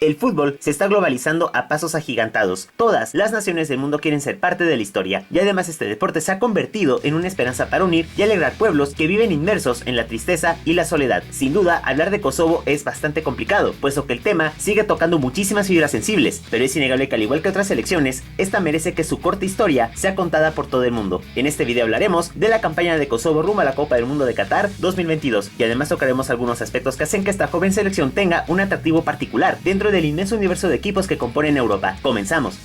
El fútbol se está globalizando a pasos agigantados. Todas las naciones del mundo quieren ser parte de la historia, y además este deporte se ha convertido en una esperanza para unir y alegrar pueblos que viven inmersos en la tristeza y la soledad. Sin duda, hablar de Kosovo es bastante complicado, puesto que el tema sigue tocando muchísimas fibras sensibles, pero es innegable que al igual que otras selecciones, esta merece que su corta historia sea contada por todo el mundo. En este video hablaremos de la campaña de Kosovo rumbo a la Copa del Mundo de Qatar 2022, y además tocaremos algunos aspectos que hacen que esta joven selección tenga un atractivo particular dentro del inmenso universo de equipos que componen Europa. Comenzamos.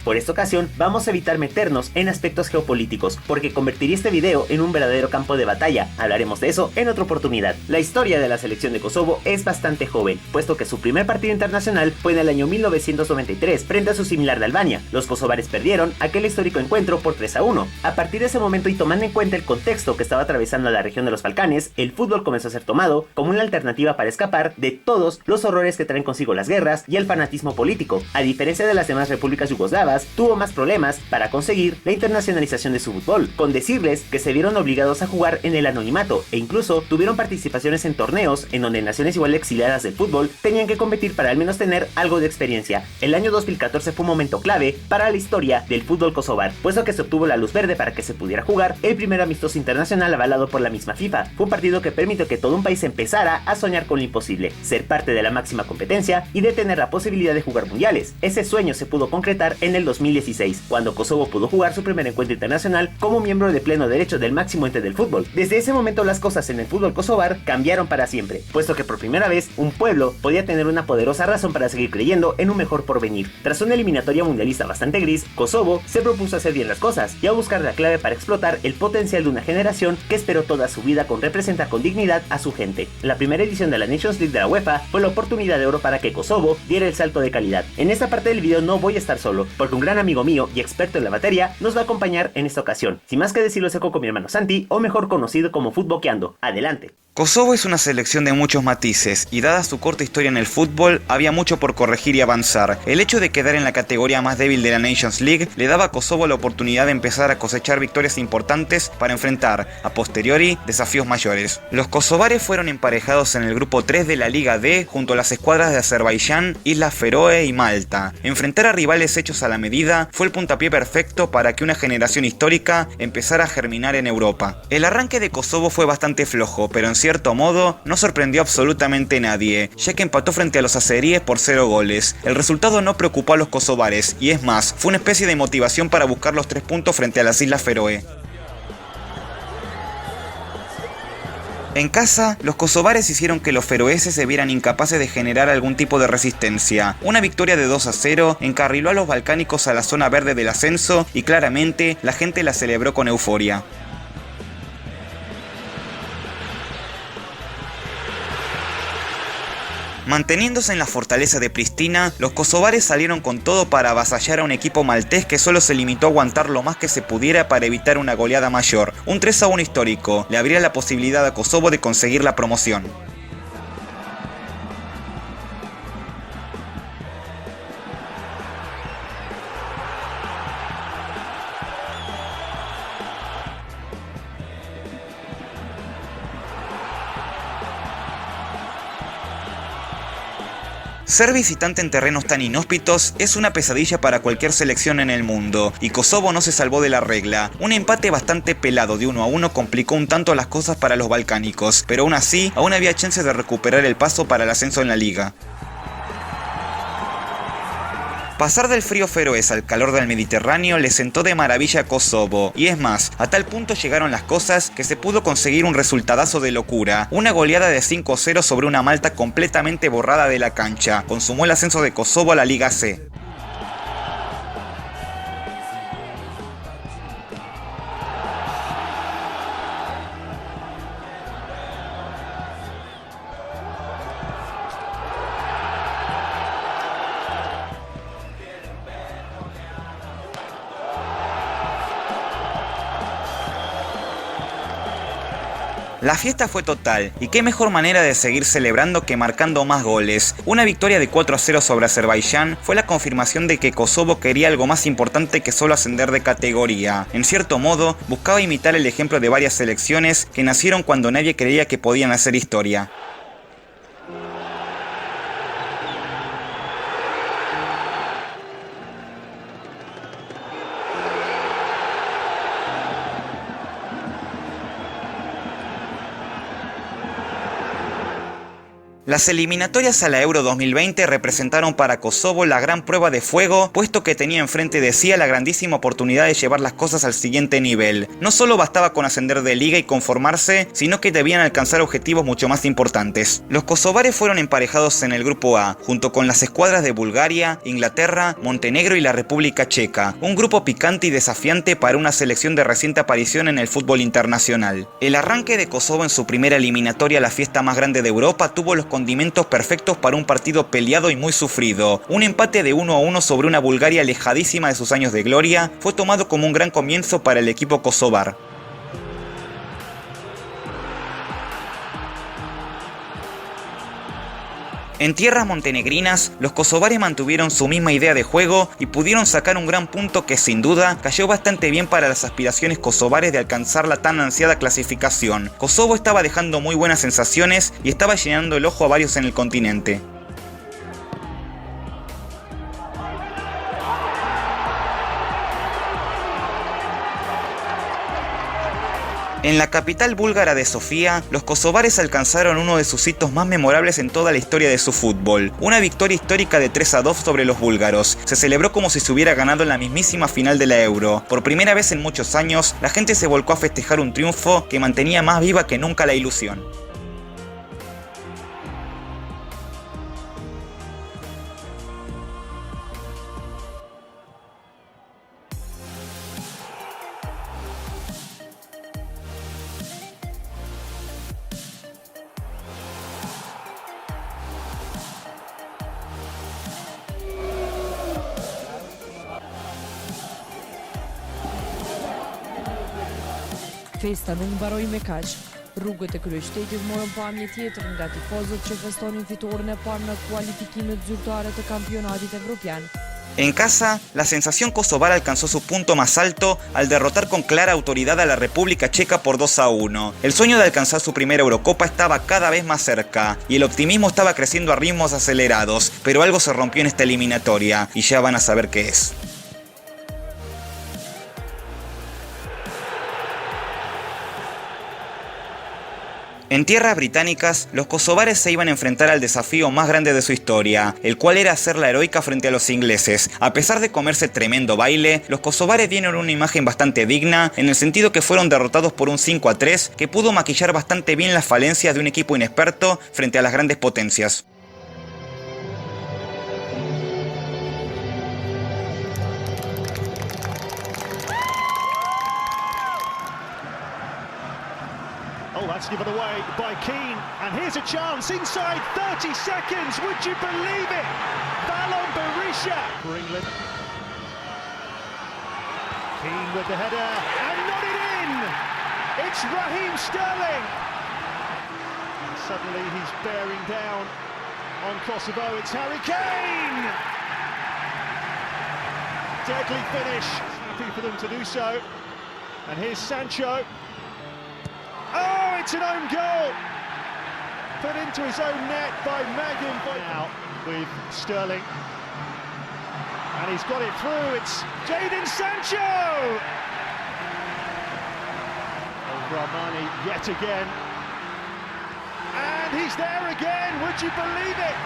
Por esta ocasión vamos a evitar meternos en aspectos geopolíticos, porque convertiría este video en un verdadero campo de batalla. Hablaremos de eso en otra oportunidad. La historia de la selección de Kosovo es bastante joven, puesto que su primer partido internacional fue en el año 1993 frente a su similar de Albania. Los kosovares perdieron aquel histórico encuentro por 3-1. A partir de ese momento y tomando en cuenta el contexto que estaba atravesando la región de los Balcanes, el fútbol comenzó a ser tomado como una alternativa para escapar de todos los horrores que traen consigo las guerras y el fanatismo político. A diferencia de las demás repúblicas yugoslavas, tuvo más problemas para conseguir la internacionalización de su fútbol, con decirles que se vieron obligados a jugar en el anonimato e incluso tuvieron participaciones en torneos en donde naciones igual exiliadas del fútbol tenían que competir para al menos tener algo de experiencia. El año 2014 fue un momento clave para la historia del fútbol kosovar, puesto que se obtuvo la luz verde para que se pudiera jugar el primer amistoso internacional avalado por la misma FIFA. Fue un partido que permitió que todo un país empezara a soñar con lo imposible, ser parte de la máxima competencia y de tener la posibilidad de jugar mundiales. Ese sueño se pudo concretar en el 2016, cuando Kosovo pudo jugar su primer encuentro internacional como miembro de pleno derecho del máximo ente del fútbol. Desde ese momento las cosas en el fútbol kosovar cambiaron para siempre, puesto que por primera vez un pueblo podía tener una poderosa razón para seguir creyendo en un mejor porvenir. Tras una eliminatoria mundialista bastante gris, Kosovo se propuso hacer bien las cosas y a buscar la clave para explotar el potencial de una generación que esperó toda su vida con representar con dignidad a su gente. La primera edición de la Nations League de la UEFA fue la oportunidad de oro para que Kosovo diera el salto de calidad. En esta parte del video no voy a estar solo, porque un gran amigo mío y experto en la materia nos va a acompañar en esta ocasión. Sin más que decir, lo seco con mi hermano Santi, o mejor conocido como Futboqueando. Adelante. Kosovo es una selección de muchos matices, y dada su corta historia en el fútbol, había mucho por corregir y avanzar. El hecho de quedar en la categoría más débil de la Nations League le daba a Kosovo la oportunidad de empezar a cosechar victorias importantes para enfrentar, a posteriori, desafíos mayores. Los kosovares fueron emparejados en el grupo 3 de la Liga D junto a las escuadras de Azerbaiyán, Islas Feroe y Malta. Enfrentar a rivales hechos a la medida fue el puntapié perfecto para que una generación histórica empezara a germinar en Europa. El arranque de Kosovo fue bastante flojo, pero en cierto modo no sorprendió absolutamente a nadie, ya que empató frente a los azeríes por 0 goles. El resultado no preocupó a los kosovares, y es más, fue una especie de motivación para buscar los 3 puntos frente a las Islas Feroe. En casa, los kosovares hicieron que los feroeses se vieran incapaces de generar algún tipo de resistencia. Una victoria de 2-0 encarriló a los balcánicos a la zona verde del ascenso y claramente la gente la celebró con euforia. Manteniéndose en la fortaleza de Pristina, los kosovares salieron con todo para avasallar a un equipo maltés que solo se limitó a aguantar lo más que se pudiera para evitar una goleada mayor. Un 3-1 histórico le abría la posibilidad a Kosovo de conseguir la promoción. Ser visitante en terrenos tan inhóspitos es una pesadilla para cualquier selección en el mundo, y Kosovo no se salvó de la regla. Un empate bastante pelado de 1-1 complicó un tanto las cosas para los balcánicos, pero aún así, aún había chances de recuperar el paso para el ascenso en la liga. Pasar del frío feroés al calor del Mediterráneo le sentó de maravilla a Kosovo, y es más, a tal punto llegaron las cosas que se pudo conseguir un resultadazo de locura. Una goleada de 5-0 sobre una Malta completamente borrada de la cancha, consumó el ascenso de Kosovo a la Liga C. La fiesta fue total, y qué mejor manera de seguir celebrando que marcando más goles. Una victoria de 4-0 sobre Azerbaiyán fue la confirmación de que Kosovo quería algo más importante que solo ascender de categoría. En cierto modo, buscaba imitar el ejemplo de varias selecciones que nacieron cuando nadie creía que podían hacer historia. Las eliminatorias a la Euro 2020 representaron para Kosovo la gran prueba de fuego, puesto que tenía enfrente de sí la grandísima oportunidad de llevar las cosas al siguiente nivel. No solo bastaba con ascender de liga y conformarse, sino que debían alcanzar objetivos mucho más importantes. Los kosovares fueron emparejados en el grupo A, junto con las escuadras de Bulgaria, Inglaterra, Montenegro y la República Checa, un grupo picante y desafiante para una selección de reciente aparición en el fútbol internacional. El arranque de Kosovo en su primera eliminatoria a la fiesta más grande de Europa tuvo los condimentos perfectos para un partido peleado y muy sufrido. Un empate de 1-1 sobre una Bulgaria alejadísima de sus años de gloria fue tomado como un gran comienzo para el equipo kosovar. En tierras montenegrinas, los kosovares mantuvieron su misma idea de juego y pudieron sacar un gran punto que sin duda cayó bastante bien para las aspiraciones kosovares de alcanzar la tan ansiada clasificación. Kosovo estaba dejando muy buenas sensaciones y estaba llenando el ojo a varios en el continente. En la capital búlgara de Sofía, los kosovares alcanzaron uno de sus hitos más memorables en toda la historia de su fútbol. Una victoria histórica de 3-2 sobre los búlgaros. Se celebró como si se hubiera ganado en la mismísima final de la Euro. Por primera vez en muchos años, la gente se volcó a festejar un triunfo que mantenía más viva que nunca la ilusión. Festa nuk mbaroi me kaq. Rrugët e kryeqytetit morën pamje tjetër nga tifozët që festonin fitoren e parë në kualifikimet zyrtare të kampionatit evropian. En casa, la sensación kosovara alcanzó su punto más alto al derrotar con clara autoridad a la República Checa por 2-1. El sueño de alcanzar su primera Eurocopa estaba cada vez más cerca y el optimismo estaba creciendo a ritmos acelerados, pero algo se rompió en esta eliminatoria y ya van a saber qué es. En tierras británicas, los kosovares se iban a enfrentar al desafío más grande de su historia, el cual era hacer la heroica frente a los ingleses. A pesar de comerse tremendo baile, los kosovares dieron una imagen bastante digna, en el sentido que fueron derrotados por un 5-3 que pudo maquillar bastante bien las falencias de un equipo inexperto frente a las grandes potencias. Oh, that's given away by Keane, and here's a chance inside 30 seconds, would you believe it? Valon Berisha for England. Keane with the header, and not it in! It's Raheem Sterling! And suddenly he's bearing down on Kosovo, it's Harry Kane! Deadly finish, happy for them to do so, and here's Sancho. Oh, it's an own goal! Put into his own net by Magan now with Sterling. And he's got it through, it's Jadon Sancho! Oh, Rahmani yet again. And he's there again, would you believe it?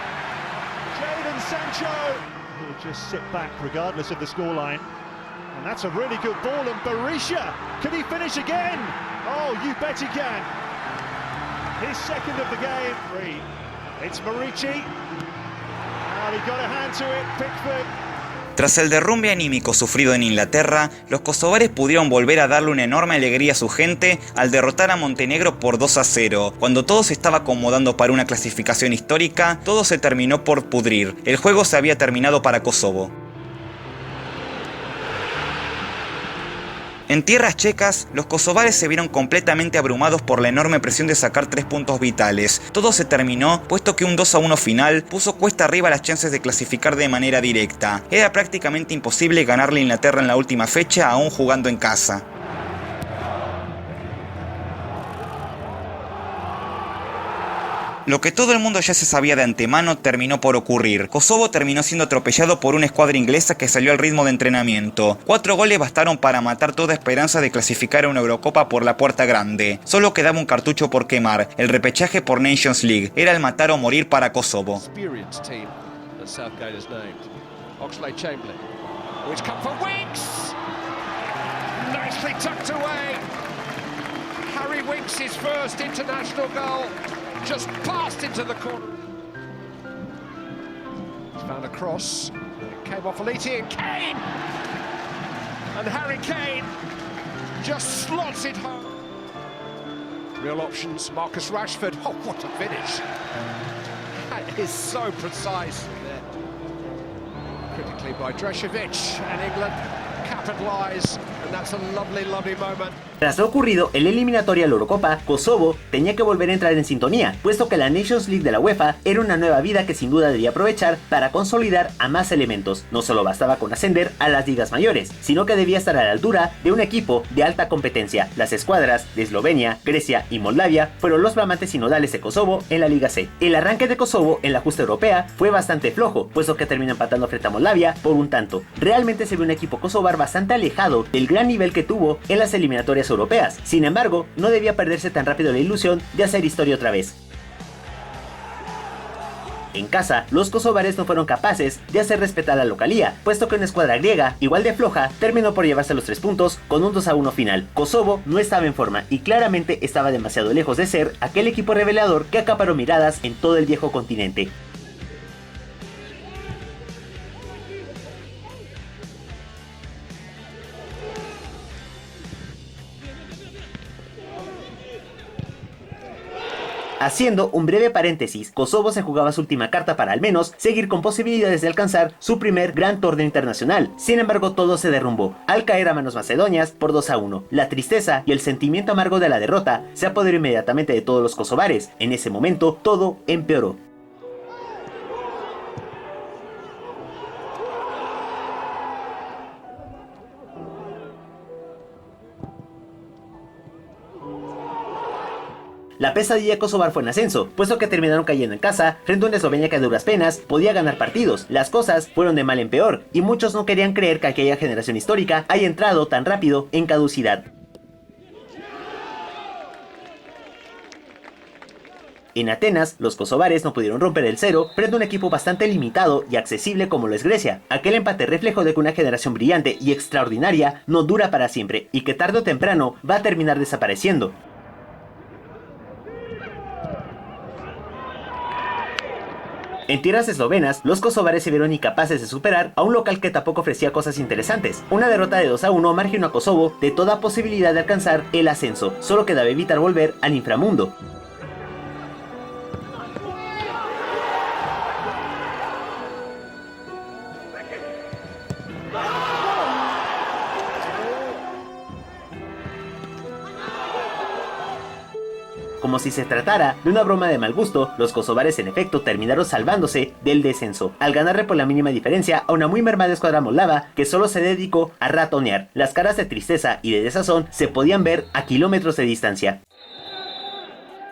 Jadon Sancho. He'll just sit back regardless of the scoreline. And that's a really good ball, and Berisha, can he finish again? Oh, you bet he can. His second of the game. Three. It's Marici. And he got a hand to it, Pickford. Tras el derrumbe anímico sufrido en Inglaterra, los kosovares pudieron volver a darle una enorme alegría a su gente al derrotar a Montenegro por 2-0. Cuando todo se estaba acomodando para una clasificación histórica, todo se terminó por pudrir. El juego se había terminado para Kosovo. En tierras checas, los kosovares se vieron completamente abrumados por la enorme presión de sacar 3 puntos vitales. Todo se terminó, puesto que un 2-1 final puso cuesta arriba las chances de clasificar de manera directa. Era prácticamente imposible ganarle a Inglaterra en la última fecha, aún jugando en casa. Lo que todo el mundo ya se sabía de antemano terminó por ocurrir. Kosovo terminó siendo atropellado por una escuadra inglesa que salió al ritmo de entrenamiento. 4 goles bastaron para matar toda esperanza de clasificar a una Eurocopa por la puerta grande. Solo quedaba un cartucho por quemar, el repechaje por Nations League. Era el matar o morir para Kosovo. Harry Winks his first international goal, just passed into the corner. He's found a cross, it came off Aliti and Kane! And Harry Kane just slots it home. Real options, Marcus Rashford, oh what a finish! That is so precise there. Critically by Dreshovic, and England capitalize, and that's a lovely, lovely moment. Tras lo ocurrido en la eliminatoria a la Eurocopa, Kosovo tenía que volver a entrar en sintonía, puesto que la Nations League de la UEFA era una nueva vida que sin duda debía aprovechar para consolidar a más elementos. No solo bastaba con ascender a las ligas mayores, sino que debía estar a la altura de un equipo de alta competencia. Las escuadras de Eslovenia, Grecia y Moldavia fueron los flamantes sinodales de Kosovo en la Liga C. El arranque de Kosovo en la justa europea fue bastante flojo, puesto que terminó empatando frente a Moldavia por un tanto. Realmente se vio un equipo kosovar bastante alejado del gran nivel que tuvo en las eliminatorias europeas. Sin embargo, no debía perderse tan rápido la ilusión de hacer historia otra vez. En casa, los kosovares no fueron capaces de hacer respetar la localía, puesto que una escuadra griega, igual de floja, terminó por llevarse los 3 puntos con un 2-1 final. Kosovo no estaba en forma y claramente estaba demasiado lejos de ser aquel equipo revelador que acaparó miradas en todo el viejo continente. Haciendo un breve paréntesis, Kosovo se jugaba su última carta para al menos seguir con posibilidades de alcanzar su primer gran torneo internacional. Sin embargo, todo se derrumbó al caer a manos macedonias por 2-1. La tristeza y el sentimiento amargo de la derrota se apoderó inmediatamente de todos los kosovares. En ese momento, todo empeoró. La pesadilla kosovar fue en ascenso, puesto que terminaron cayendo en casa frente a una Eslovenia que a duras penas podía ganar partidos. Las cosas fueron de mal en peor, y muchos no querían creer que aquella generación histórica haya entrado tan rápido en caducidad. En Atenas, los kosovares no pudieron romper el cero frente a un equipo bastante limitado y accesible como lo es Grecia. Aquel empate reflejó de que una generación brillante y extraordinaria no dura para siempre, y que tarde o temprano va a terminar desapareciendo. En tierras eslovenas, los kosovares se vieron incapaces de superar a un local que tampoco ofrecía cosas interesantes. Una derrota de 2-1 marginó a Kosovo de toda posibilidad de alcanzar el ascenso. Solo quedaba evitar volver al inframundo. Como si se tratara de una broma de mal gusto, los kosovares en efecto terminaron salvándose del descenso, al ganarle por la mínima diferencia a una muy mermada escuadra moldava que solo se dedicó a ratonear. Las caras de tristeza y de desazón se podían ver a kilómetros de distancia.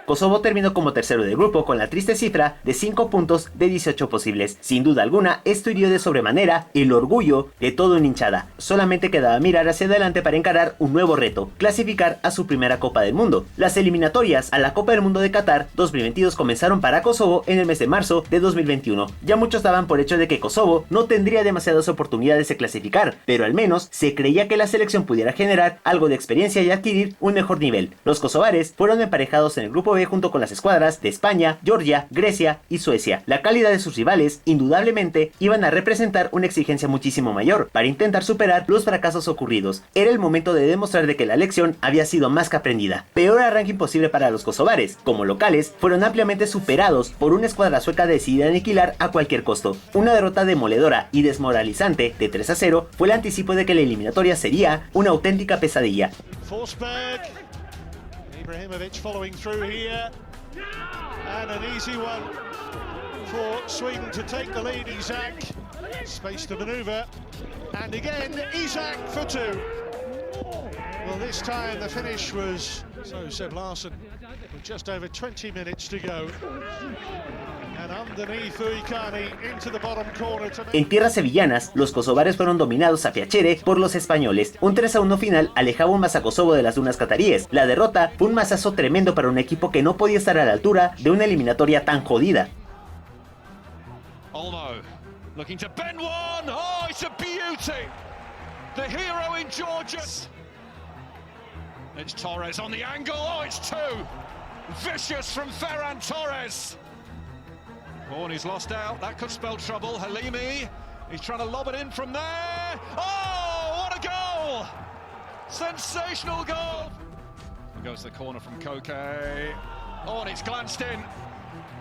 Kosovo terminó como tercero del grupo con la triste cifra de 5 puntos de 18 posibles. Sin duda alguna, esto hirió de sobremanera el orgullo de toda una hinchada. Solamente quedaba mirar hacia adelante para encarar un nuevo reto: clasificar a su primera Copa del Mundo. Las eliminatorias a la Copa del Mundo de Qatar 2022 comenzaron para Kosovo en el mes de marzo de 2021. Ya muchos daban por hecho de que Kosovo no tendría demasiadas oportunidades de clasificar, pero al menos se creía que la selección pudiera generar algo de experiencia y adquirir un mejor nivel. Los kosovares fueron emparejados en el grupo B junto con las escuadras de España, Georgia, Grecia y Suecia. La calidad de sus rivales indudablemente iban a representar una exigencia muchísimo mayor para intentar superar los fracasos ocurridos. Era el momento de demostrar de que la lección había sido más que aprendida. Peor arranque imposible para los kosovares. Como locales, fueron ampliamente superados por una escuadra sueca decidida a aniquilar a cualquier costo. Una derrota demoledora y desmoralizante de 3-0 fue el anticipo de que la eliminatoria sería una auténtica pesadilla. Forsberg, Ibrahimovic following through here, and an easy one for Sweden to take the lead. Isak, space to manoeuvre, and again Isak for 2. Well, this time the finish was, so Seb Larsson Just over 20 minutes to go. And underneath Uicani into the bottom corner to... En tierras sevillanas, los kosovares fueron dominados a piacere por los españoles. Un 3-1 final alejaba aún más a Kosovo de las dunas cataríes. La derrota fue un mazazo tremendo para un equipo que no podía estar a la altura de una eliminatoria tan jodida. Olmo looking to bend one. Oh, it's a beauty. The hero in Georgia. It's Torres on the angle. Oh, it's two. Vicious from Ferran Torres. Oh, and he's lost out. That could spell trouble. Halimi, he's trying to lob it in from there. Oh, what a goal! Sensational goal. Here goes the corner from Koke. Oh, and it's glanced in.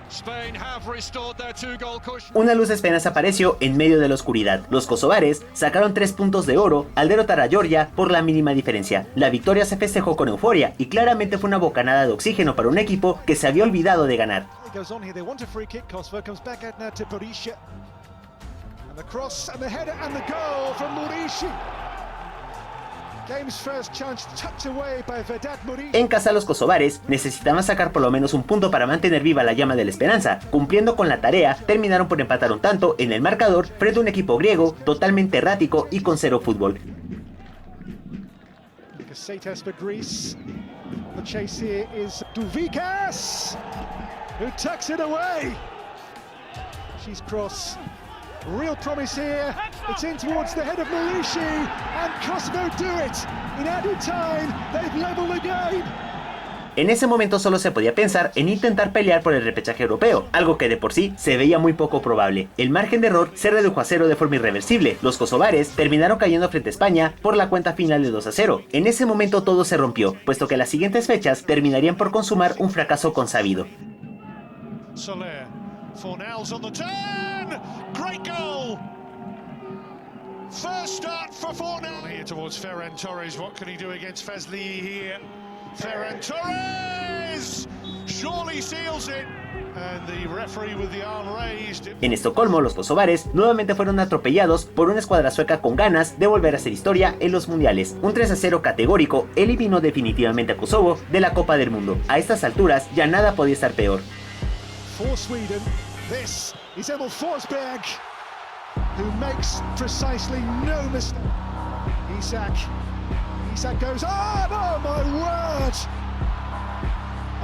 Spain have restored their two-goal cushion. Una luz apenas apareció en medio de la oscuridad. Los kosovares sacaron 3 puntos de oro al derrotar a Georgia por la mínima diferencia. La victoria se festejó con euforia y claramente fue una bocanada de oxígeno para un equipo que se había olvidado de ganar. Goes on here, they want a free kick, Kosovo comes back out now to Berisha. And the cross and the header and the goal from Murishi. Game's first chance tucked away by Vedat Murishi. En casa los kosovares necesitaban sacar por lo menos un punto para mantener viva la llama de la esperanza. Cumpliendo con la tarea, terminaron por empatar un tanto en el marcador frente a un equipo griego totalmente errático y con cero fútbol. Kasetas for Greece. The chase here is Douvikas, who tucks it away. She's cross. Real promise here. It's in towards the head of Murishi, and Kosovo do it. In added time, they've leveled the game. En ese momento solo se podía pensar en intentar pelear por el repechaje europeo, algo que de por sí se veía muy poco probable. El margen de error se redujo a 0 de forma irreversible. Los kosovares terminaron cayendo frente a España por la cuenta final de 2-0. En ese momento todo se rompió, puesto que las siguientes fechas terminarían por consumar un fracaso consabido. Soler, Fornals on the turn, great goal. First start for Fornals. Here towards Ferran Torres, what can he do against Fazli here? Ferran Torres surely seals it. And the referee with the arm raised. En Estocolmo, los kosovares nuevamente fueron atropellados por una escuadra sueca con ganas de volver a hacer historia en los mundiales. Un 3-0 categórico eliminó definitivamente a Kosovo de la Copa del Mundo. A estas alturas ya nada podía estar peor. For Sweden, this is Emil Forsberg, who makes precisely no mistake. Isak goes on, oh my word!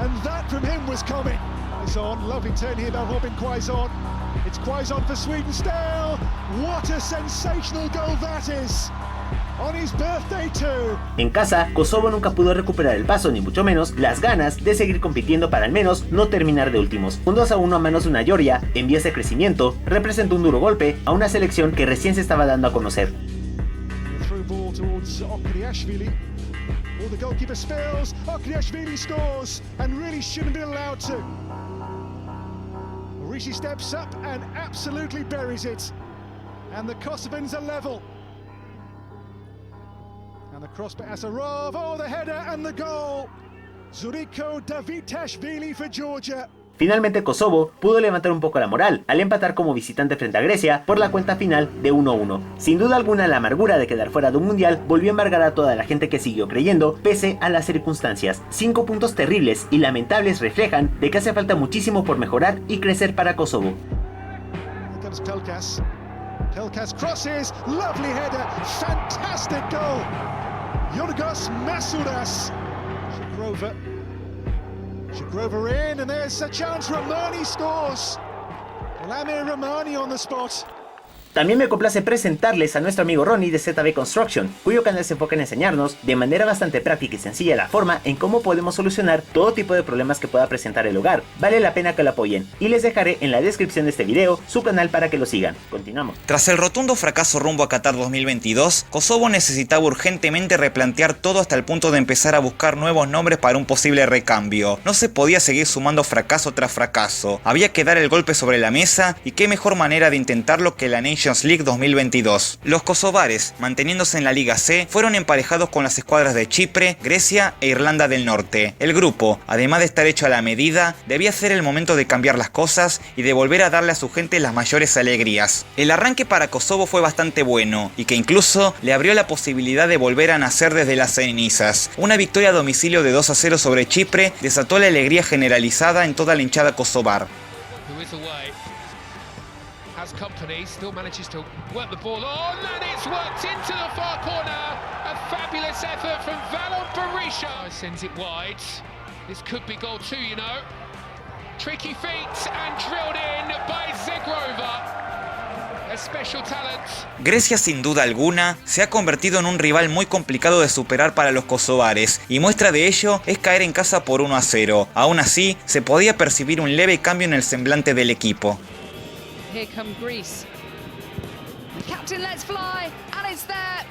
And that from him was coming. Quaison, lovely turn here by Robin Quaison. It's Quaison for Sweden still. What a sensational goal that is! On his birthday too. En casa, Kosovo nunca pudo recuperar el paso, ni mucho menos las ganas de seguir compitiendo para al menos no terminar de últimos. Un 2-1 a manos de una Georgia en vías de crecimiento representó un duro golpe a una selección que recién se estaba dando a conocer. Ball towards Okriashvili. All the goalkeeper spills. Okriashvili scores and really shouldn't be allowed to. Rishi steps up and absolutely buries it. And the Kosovans are level. And the cross by Asarov. Oh, the header and the goal. Zuriko Davitashvili for Georgia. Finalmente Kosovo pudo levantar un poco la moral al empatar como visitante frente a Grecia por la cuenta final de 1-1. Sin duda alguna la amargura de quedar fuera de un mundial volvió a embargar a toda la gente que siguió creyendo pese a las circunstancias. 5 puntos terribles y lamentables reflejan de que hace falta muchísimo por mejorar y crecer para Kosovo. Here comes Pelkas. Pelkas crosses, lovely header, fantastic goal. Yorgos Masouras. Shagrova in, and there's a chance. Romani scores. Lamir Romani on the spot. También me complace presentarles a nuestro amigo Ronnie de ZB Construction, cuyo canal se enfoca en enseñarnos de manera bastante práctica y sencilla la forma en cómo podemos solucionar todo tipo de problemas que pueda presentar el hogar. Vale la pena que lo apoyen y les dejaré en la descripción de este video su canal para que lo sigan. Continuamos. Tras el rotundo fracaso rumbo a Qatar 2022, Kosovo necesitaba urgentemente replantear todo hasta el punto de empezar a buscar nuevos nombres para un posible recambio. No se podía seguir sumando fracaso tras fracaso. Había que dar el golpe sobre la mesa y qué mejor manera de intentarlo que la Nations Nations League 2022. Los kosovares, manteniéndose en la Liga C, fueron emparejados con las escuadras de Chipre, Grecia e Irlanda del Norte. El grupo, además de estar hecho a la medida, debía ser el momento de cambiar las cosas y de volver a darle a su gente las mayores alegrías. El arranque para Kosovo fue bastante bueno y que incluso le abrió la posibilidad de volver a nacer desde las cenizas. Una victoria a domicilio de 2-0 sobre Chipre desató la alegría generalizada en toda la hinchada kosovar. Has company, still manages to work the ball on, and it's worked into the far corner. A fabulous effort from Valon Berisha. Sends it wide. This could be goal two, you know. Tricky feet and drilled in by Zegrova. A special talent. Grecia, sin duda alguna, se ha convertido en un rival muy complicado de superar para los kosovares, y muestra de ello es caer en casa por 1-0. Aún así, se podía percibir un leve cambio en el semblante del equipo. Here come Greece. The captain lets fly, and it's there.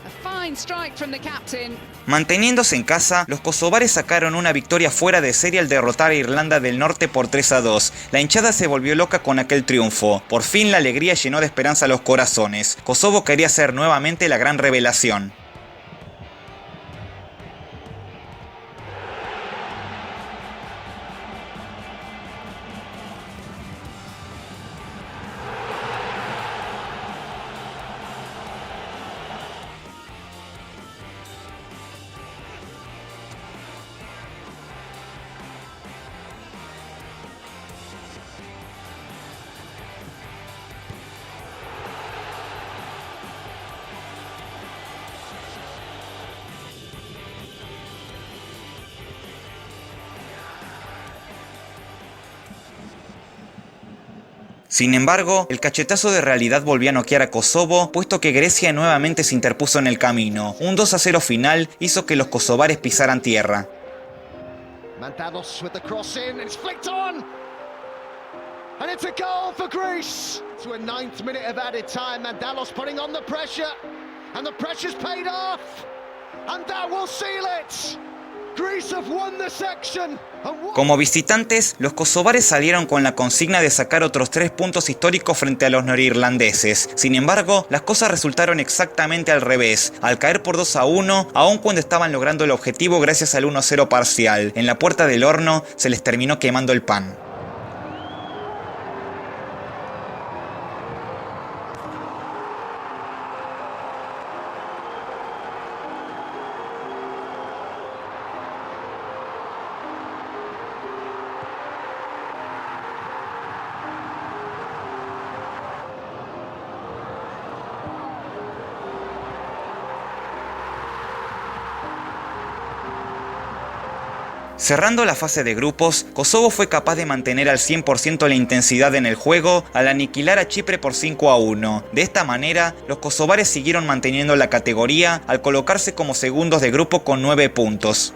A fine strike from the captain. Manteniéndose en casa, los kosovares sacaron una victoria fuera de serie al derrotar a Irlanda del Norte por 3-2. La hinchada se volvió loca con aquel triunfo. Por fin la alegría llenó de esperanza los corazones. Kosovo quería ser nuevamente la gran revelación. Sin embargo, el cachetazo de realidad volvió a noquear a Kosovo, puesto que Grecia nuevamente se interpuso en el camino. Un 2-0 final hizo que los kosovares pisaran tierra. Mandalos with the cross in, it's flicked on! And it's a goal for Greece! To a 9th minute of added time, Mandalos putting on the pressure, and the pressure's paid off! And that will seal it! Greece have won the section! Como visitantes, los kosovares salieron con la consigna de sacar otros 3 puntos históricos frente a los norirlandeses. Sin embargo, las cosas resultaron exactamente al revés. Al caer por 2-1, aun cuando estaban logrando el objetivo gracias al 1-0 parcial, en la puerta del horno se les terminó quemando el pan. Cerrando la fase de grupos, Kosovo fue capaz de mantener al 100% la intensidad en el juego al aniquilar a Chipre por 5-1. De esta manera, los kosovares siguieron manteniendo la categoría al colocarse como segundos de grupo con 9 puntos.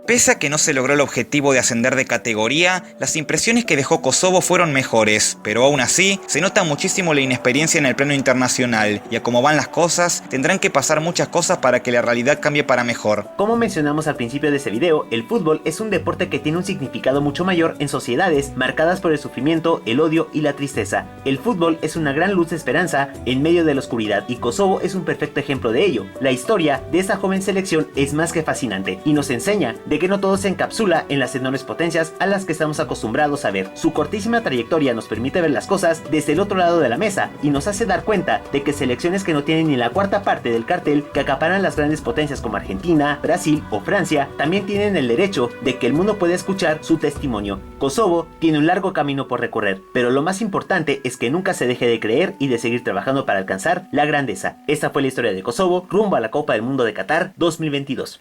Pese a que no se logró el objetivo de ascender de categoría, las impresiones que dejó Kosovo fueron mejores, pero aún así, se nota muchísimo la inexperiencia en el plano internacional, y a cómo van las cosas, tendrán que pasar muchas cosas para que la realidad cambie para mejor. Como mencionamos al principio de este video, el fútbol es un deporte que tiene un significado mucho mayor en sociedades marcadas por el sufrimiento, el odio y la tristeza. El fútbol es una gran luz de esperanza en medio de la oscuridad, y Kosovo es un perfecto ejemplo de ello. La historia de esta joven selección es más que fascinante, y nos enseña de de que no todo se encapsula en las enormes potencias a las que estamos acostumbrados a ver. Su cortísima trayectoria nos permite ver las cosas desde el otro lado de la mesa y nos hace dar cuenta de que selecciones que no tienen ni la cuarta parte del cartel que acaparan las grandes potencias como Argentina, Brasil o Francia, también tienen el derecho de que el mundo pueda escuchar su testimonio. Kosovo tiene un largo camino por recorrer, pero lo más importante es que nunca se deje de creer y de seguir trabajando para alcanzar la grandeza. Esta fue la historia de Kosovo rumbo a la Copa del Mundo de Qatar 2022.